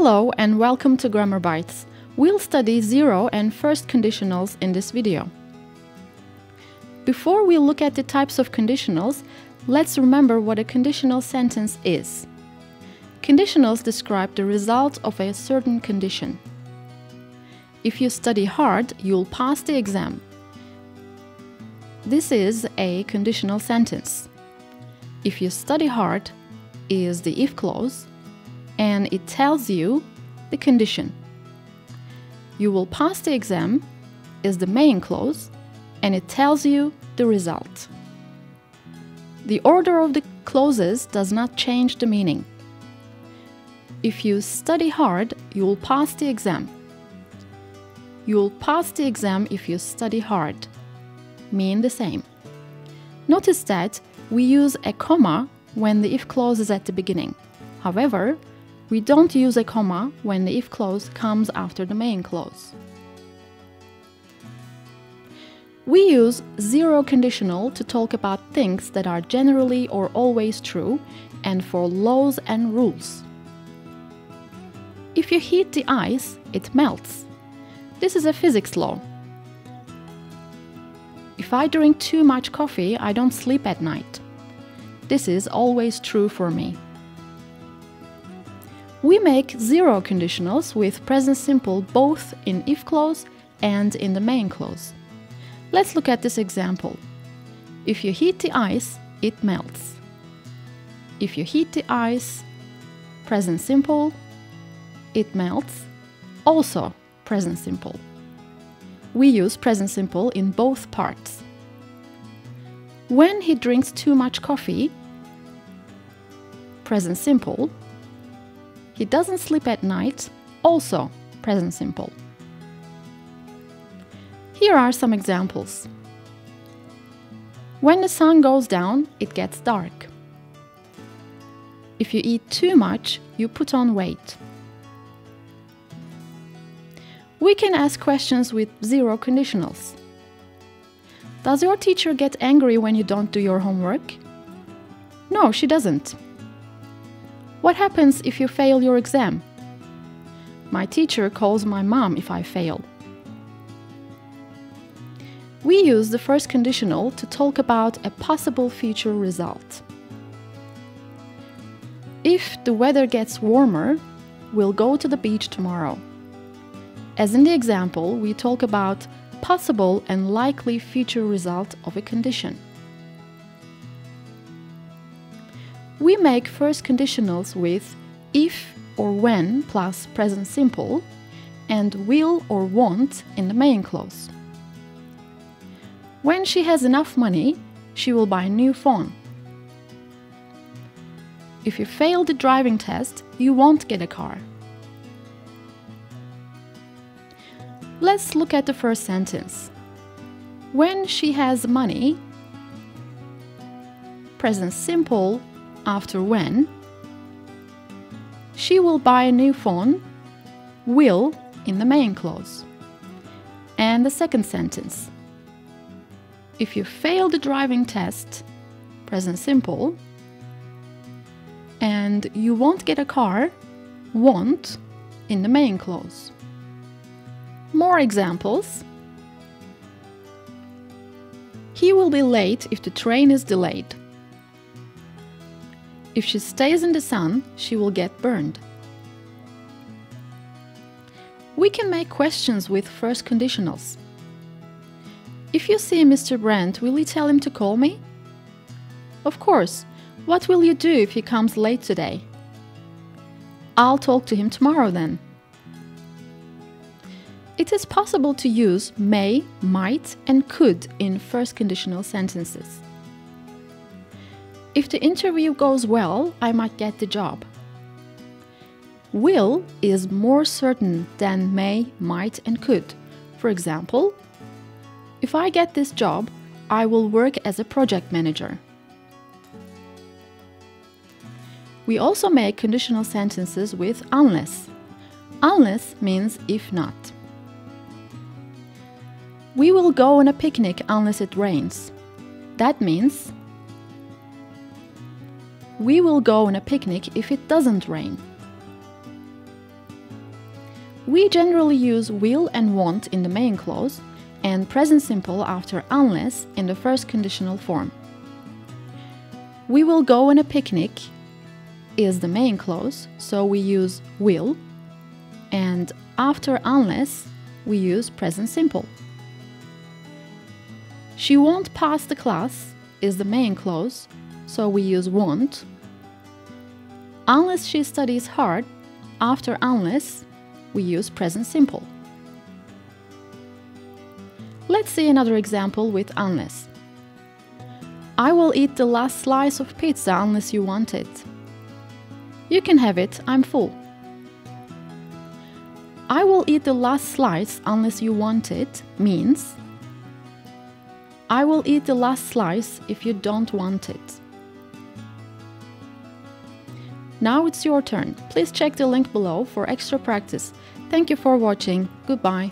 Hello and welcome to Grammar Bites. We'll study zero and first conditionals in this video. Before we look at the types of conditionals, let's remember what a conditional sentence is. Conditionals describe the result of a certain condition. If you study hard, you'll pass the exam. This is a conditional sentence. If you study hard is the if clause, and it tells you the condition. You will pass the exam is the main clause, and it tells you the result. The order of the clauses does not change the meaning. If you study hard, you will pass the exam. You will pass the exam if you study hard. Mean the same. Notice that we use a comma when the if clause is at the beginning. However, we don't use a comma when the if clause comes after the main clause. We use zero conditional to talk about things that are generally or always true and for laws and rules. If you heat the ice, it melts. This is a physics law. If I drink too much coffee, I don't sleep at night. This is always true for me. We make zero conditionals with present simple both in if clause and in the main clause. Let's look at this example. If you heat the ice, it melts. If you heat the ice, present simple, it melts, also present simple. We use present simple in both parts. When he drinks too much coffee, present simple, he doesn't sleep at night, also present simple. Here are some examples. When the sun goes down, it gets dark. If you eat too much, you put on weight. We can ask questions with zero conditionals. Does your teacher get angry when you don't do your homework? No, she doesn't. What happens if you fail your exam? My teacher calls my mom if I fail. We use the first conditional to talk about a possible future result. If the weather gets warmer, we'll go to the beach tomorrow. As in the example, we talk about possible and likely future result of a condition. We make first conditionals with if or when plus present simple and will or won't in the main clause. When she has enough money, she will buy a new phone. If you fail the driving test, you won't get a car. Let's look at the first sentence. When she has money, present simple after when, she will buy a new phone, will in the main clause. And the second sentence. If you fail the driving test, present simple, and you won't get a car, won't in the main clause. More examples. He will be late if the train is delayed. If she stays in the sun, she will get burned. We can make questions with first conditionals. If you see Mr. Brandt, will you tell him to call me? Of course. What will you do if he comes late today? I'll talk to him tomorrow then. It is possible to use may, might, and could in first conditional sentences. If the interview goes well, I might get the job. Will is more certain than may, might, and could. For example, if I get this job, I will work as a project manager. We also make conditional sentences with unless. Unless means if not. We will go on a picnic unless it rains. That means we will go on a picnic if it doesn't rain. We generally use will and want in the main clause and present simple after unless in the first conditional form. We will go on a picnic is the main clause, so we use will, and after unless we use present simple. She won't pass the class is the main clause, so we use won't. Unless she studies hard, after unless we use present simple. Let's see another example with unless. I will eat the last slice of pizza unless you want it. You can have it, I'm full. I will eat the last slice unless you want it means I will eat the last slice if you don't want it. Now it's your turn. Please check the link below for extra practice. Thank you for watching. Goodbye.